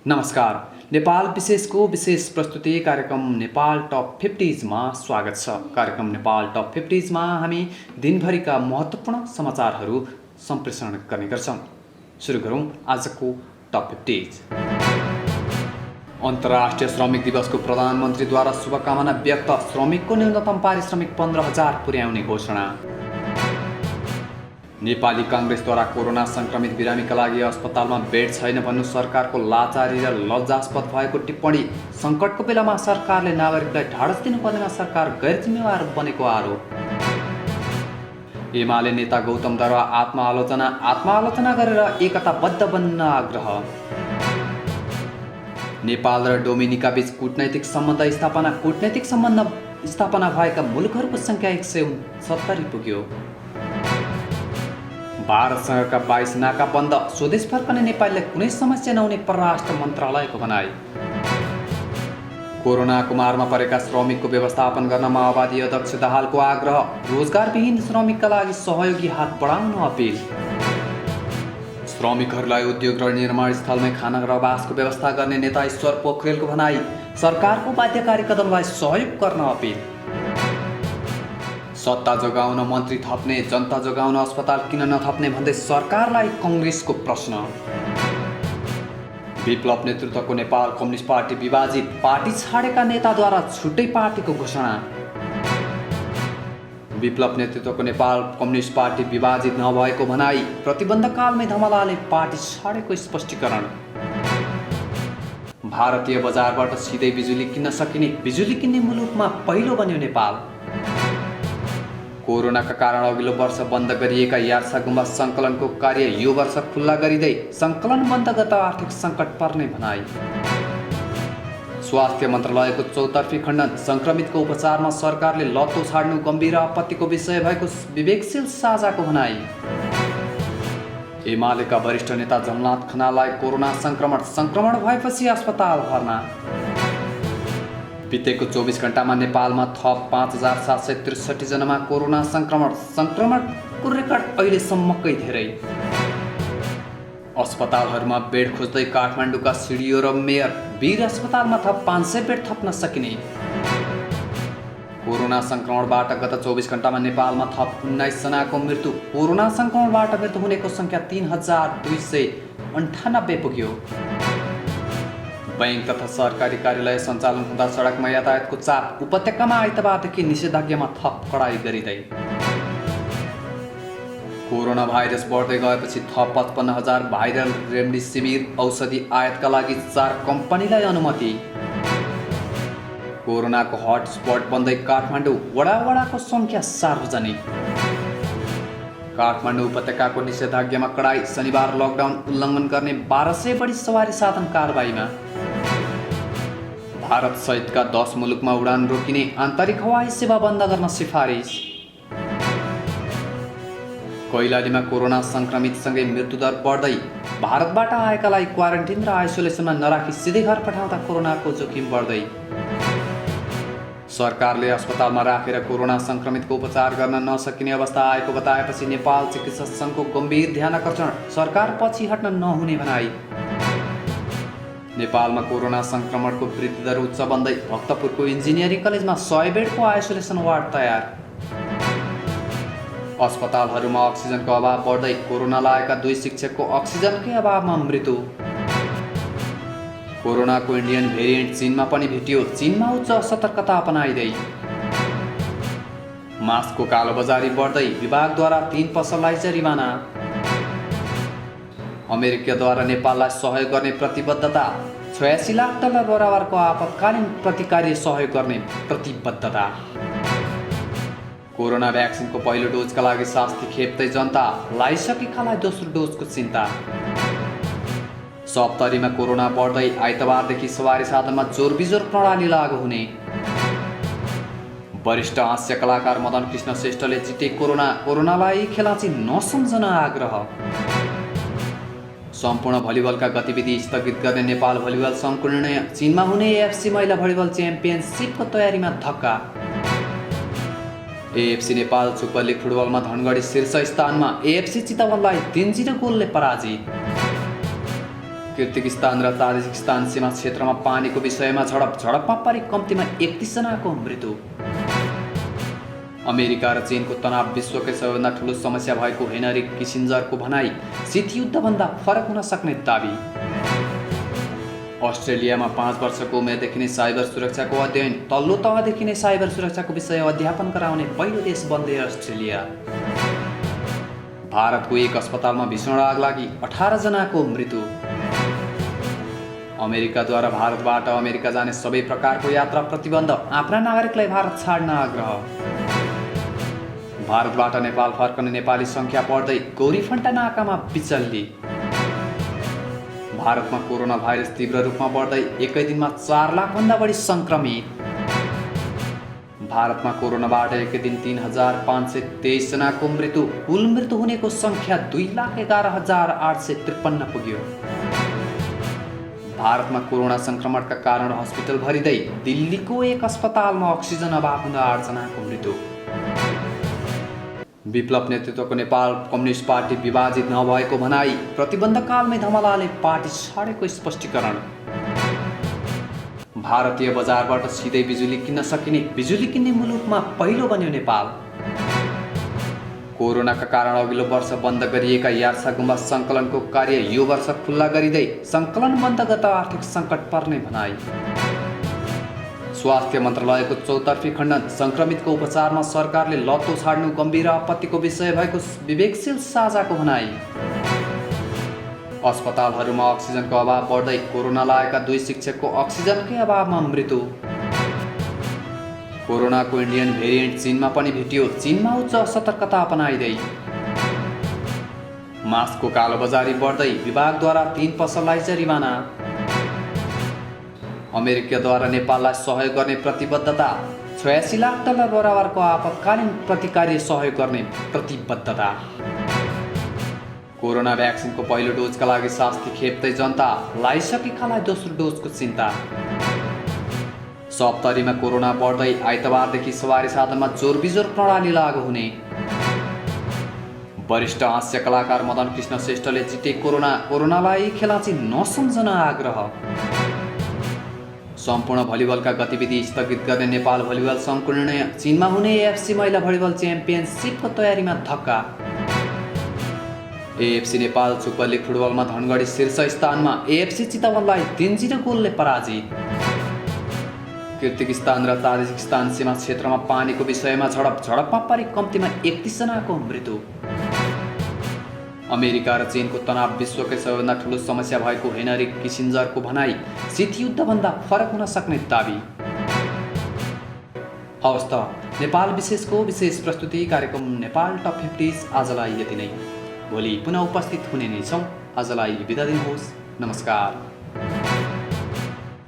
नमस्कार। नेपाल विशेषको विशेष प्रस्तुति कार्यक्रम नेपाल टप 50 मा स्वागत छ। कार्यक्रम नेपाल टप 50 मा हामी दिनभरिका महत्त्वपूर्ण समाचारहरू सम्प्रेषण गर्ने गर्छौं। सुरु गरौं आजको टप 50। अन्तर्राष्ट्रिय श्रमिक दिवसको प्रधानमन्त्रीद्वारा शुभकामना व्यक्त। श्रमिकको न्यूनतम पारिश्रमिक 15,000 पुर्याउने घोषणा। नेपाली कांग्रेसद्वारा कोरोना संक्रमित बिरामीका लागि अस्पतालमा बेड छैन भन्नु सरकारको लाचारी र लज्जास्पद भएको टिप्पणी। संकटको बेलामा सरकारले नागरिकलाई ढाडस दिनुपर्नेमा सरकार गैर जिम्मेवार बनेको आरोप। एमाले नेता गौतम दरवा आत्मालोचना गरेर एकताबद्ध बन्न आग्रह। नेपाल र डोमिनिका बीच कूटनैतिक सम्बन्ध स्थापना भएका मुलुकहरूको संख्या 169 पुग्यो। भारतसँगका 22 नाका बन्द। स्वदेश फर्कने नेपालीलाई कुनै समस्या नहुने परराष्ट्र मन्त्रालयको भनाई। कोरोनाको मारमा परेका श्रमिकको व्यवस्थापन गर्न माओवादी अध्यक्ष दाहालको आग्रह। रोजगारविहीन श्रमिकका लागि सहयोगी हात बढाउन अपिल। श्रमिकहरूलाई उद्योग र निर्माण स्थलमै खाना र आवासको व्यवस्था गर्ने नेता ईश्वर पोखरेलको भनाई। सरकारको बाध्यकारी कदमलाई सहयोग गर्न अपिल। सत्ता जोगाउन मन्त्री थप्ने, जनता जोगाउन अस्पताल किन नथप्ने भन्दै सरकारलाई कांग्रेसको प्रश्न। विप्लव नेतृत्वको नेपाल कम्युनिस्ट पार्टी विभाजित। पार्टी छाडेका नेताद्वारा छुट्टै पार्टीको घोषणा। विप्लव नेतृत्वको नेपाल कम्युनिस्ट पार्टी विभाजित नभएको भनाई। प्रतिबन्धकालमै धमलाले पार्टी छाडेको स्पष्टीकरण। भारतीय बजारबाट सिधै बिजुली किन्न सकिने, बिजुली किन्ने मुलुकमा पहिलो बन्यो नेपाल। कोरोनाका कारण अघिल्लो वर्ष बन्द गरिएका यार्सा गुम्बा सङ्कलनको कार्य यो वर्ष खुल्ला गरिँदै सङ्कलन बन्द गर्दा आर्थिक सङ्कट पर्ने भनाई। स्वास्थ्य मन्त्रालयको चौतर्फी खण्डन। सङ्क्रमितको उपचारमा सरकारले लत्तो छाड्नु गम्भीर आपत्तिको विषय भएको विवेकशील साझाको भनाई। एमालेका वरिष्ठ नेता झलनाथ खनाललाई कोरोना सङ्क्रमण भएपछि अस्पताल भर्ना। बितेको 24 घण्टामा नेपालमा थप 5,763 जनामा कोरोना संक्रमणको रेकर्ड अहिलेसम्मकै धेरै। अस्पतालहरूमा बेड खोज्दै काठमाडौँका सिडिओ र मेयर। वीर अस्पतालमा थप 500 बेड थप्न सकिने। कोरोना संक्रमणबाट गत 24 घण्टामा नेपालमा थप 19 जनाको मृत्यु। कोरोना संक्रमणबाट मृत्यु हुनेको संख्या 3,298 पुग्यो। बैंक तथा सरकारी कार्यालय सञ्चालन हुँदा सडकमा यातायातको चाप। उपत्यकामा आइतबारदेखि निषेधाज्ञामा थप कडाई गरिँदै। कोरोना भाइरस बढ्दै गएपछि थप 55,000 भाइरल रेमडेसिभिर औषधि आयातका लागि 4 कम्पनीलाई अनुमति। कोरोनाको हटस्पट बन्दै काठमाडौँ। वडाको सङ्ख्या सार्वजनिक। काठमाडौँ उपत्यकाको निषेधाज्ञामा कडाई। शनिबार लकडाउन उल्लङ्घन गर्ने 1200 बढी सवारी साधन कारबाहीमा। भारत सहितका 10 मुलुकमा उडान रोकिने। आन्तरिक हवाई सेवा बन्द गर्न सिफारिस। कैलालीमा कोरोना संक्रमितसँगै मृत्युदर बढ्दै। भारतबाट आएकालाई क्वारेन्टिन र आइसोलेसनमा नराखी सिधै घर पठाउँदा कोरोनाको जोखिम बढ्दै। सरकारले अस्पतालमा राखेर कोरोना संक्रमितको उपचार गर्न नसकिने अवस्था आएको बताएपछि नेपाल चिकित्सक सङ्घको गम्भीर ध्यानकर्षण। सरकार पछि हट्न नहुने भनाई। नेपालमा कोरोना संक्रमणको वृद्धि दर उच्च बन्दै। भक्तपुरको इन्जिनियरिङ कलेजमा 100 बेडको आइसोलेसन वार्ड तयार। अस्पतालहरूमा अक्सिजनको अभाव बढ्दै। कोरोना लागेका 2 शिक्षकको अक्सिजनकै अभावमा मृत्यु। कोरोनाको इन्डियन भेरिएन्ट चीनमा पनि भेटियो। चीनमा उच्च सतर्कता अपनाइँदै। मास्कको कालोबजारी बढ्दै। विभागद्वारा 3 पसललाई जरिवाना। अमेरिकाद्वारा नेपाललाई सहयोग गर्ने प्रतिबद्धता। 86 लाख डलर बराबरको आपतकालीन प्रतिकार्य सहयोग गर्ने प्रतिबद्धता। कोरोना भ्याक्सिनको पहिलो डोजका लागि शास्ति खेप्दै जनता। लगाइसकेकालाई दोस्रो डोजको चिन्ता। सप्तरीमा कोरोना बढ्दै। आइतबारदेखि सवारी साधनमा जोरबिजोर प्रणाली लागू हुने। वरिष्ठ हास्य कलाकार मदन कृष्ण श्रेष्ठले जिते कोरोनालाई खेलाची नसम्झन आग्रह। सम्पूर्ण भलिबलका गतिविधि स्थगित गर्ने नेपाल भलिबल सङ्घको निर्णय। चीनमा हुने एएफसी महिला भलिबल च्याम्पियनसिपको तयारीमा धक्का। एएफसी नेपाल सुपर लिग फुटबलमा धनगढी शीर्ष स्थानमा। एएफसी चितवनलाई 3-0 गोलले पराजित। किर्गिजस्तान र ताजिकिस्तान सीमा क्षेत्रमा पानीको विषयमा झडपमा परि कम्तीमा 31 जनाको मृत्यु। अमेरिका र चीनको तनाव विश्वकै सबैभन्दा ठुलो समस्या भएको हेनरी किसिन्जरको भनाई, शीत युद्धभन्दा फरक हुन सक्ने दाबी। अस्ट्रेलियामा 5 वर्षको उमेरदेखि नै साइबर सुरक्षाको अध्ययन, तल्लो तहदेखि नै साइबर सुरक्षाको विषय अध्यापन गराउने पहिलो देश बन्दै अस्ट्रेलिया। भारतको एक अस्पतालमा भीषण आग लागि 18 जनाको मृत्यु। अमेरिकाद्वारा भारतबाट अमेरिका जाने सबै प्रकारको यात्रा प्रतिबन्ध, आफ्ना नागरिकलाई भारत छाड्न आग्रह। भारतबाट नेपाल फर्कने नेपाली संख्या बढ्दै, गौरीफन्टा नाकामा बिचल्ली। भारतमा कोरोना भाइरस तीव्र रूपमा बढ्दै, एकै दिनमा 4 लाखभन्दा बढी संक्रमित। भारतमा कोरोनाबाट एकै दिन 3,523 जनाको मृत्यु, कुल मृत्यु हुनेको संख्या 2,11,853 पुग्यो। भारतमा कोरोना संक्रमणका कारण हस्पिटल भरिँदै, दिल्लीको एक अस्पतालमा अक्सिजन अभाव हुँदा 8 जनाको मृत्यु। विप्लव नेतृत्वको नेपाल कम्युनिस्ट पार्टी विभाजित नभएको भनाई, प्रतिबन्धकालमै धमलाले पार्टी छाडेको स्पष्टीकरण। भारतीय बजारबाट सिधै बिजुली किन्न सकिने, बिजुली किन्ने मुलुकमा पहिलो बन्यो नेपाल। कोरोनाका कारण अघिल्लो वर्ष बन्द गरिएका यार्सा गुम्बा सङ्कलनको कार्य यो वर्ष खुल्ला गरिँदै, सङ्कलन बन्द गर्दा आर्थिक सङ्कट पर्ने भनाई। स्वास्थ्य मन्त्रालयको चौतर्फी खण्डन, सङ्क्रमितको उपचारमा सरकारले लत्तो छाड्नु गम्भीर आपत्तिको विषय भएको विवेकशील साझाको भनाई। अस्पतालहरूमा अक्सिजनको अभाव बढ्दै, कोरोना लागेका 2 शिक्षकको अक्सिजनकै अभावमा मृत्यु। कोरोनाको इन्डियन भेरिएन्ट चीनमा पनि भेटियो, चीनमा उच्च सतर्कता अपनाइँदै। मास्कको कालोबजारी बढ्दै, विभागद्वारा 3 पसललाई जरिवाना। अमेरिकाद्वारा नेपाललाई सहयोग गर्ने प्रतिबद्धता, 86 लाख डलर बराबरको आपतकालीन प्रतिकार्य सहयोग गर्ने प्रतिबद्धता। कोरोना भ्याक्सिनको पहिलो डोजका लागि शास्ति खेप्दै जनता, लगाइसकेकालाई दोस्रो डोजको चिन्ता। सप्तरीमा कोरोना बढ्दै, आइतबारदेखि सवारी साधनमा जोरबिजोर प्रणाली लागू हुने। वरिष्ठ हास्य कलाकार मदन कृष्ण श्रेष्ठले जिते कोरोनालाई खेलाची नसम्झन आग्रह। सम्पूर्ण भलिबलका गतिविधि स्थगित गर्ने नेपाल भलिबल सङ्घको निर्णय, चीनमा हुने एएफसी महिला भलिबल च्याम्पियनसिपको तयारीमा धक्का। एएफसी नेपाल सुपर लिग फुटबलमा धनगढी शीर्ष स्थानमा, एएफसी चितवनलाई 3-0 गोलले पराजित। किर्गिजस्तान र ताजिकिस्तान सीमा क्षेत्रमा पानीको विषयमा झडपमा परि कम्तीमा 31 जनाको मृत्यु। अमेरिका र चीनको तनाव विश्वकै सबैभन्दा ठुलो समस्या भएको हेनरी किसिन्जरको भनाई, शीत युद्धभन्दा फरक हुन सक्ने दाबी। हवस् त, नेपाल विशेषको विशेष प्रस्तुति कार्यक्रम नेपाल टप 50 आजलाई यति नै। भोलि पुनः उपस्थित हुने नै छौँ। आजलाई बिदा दिनुहोस्। नमस्कार।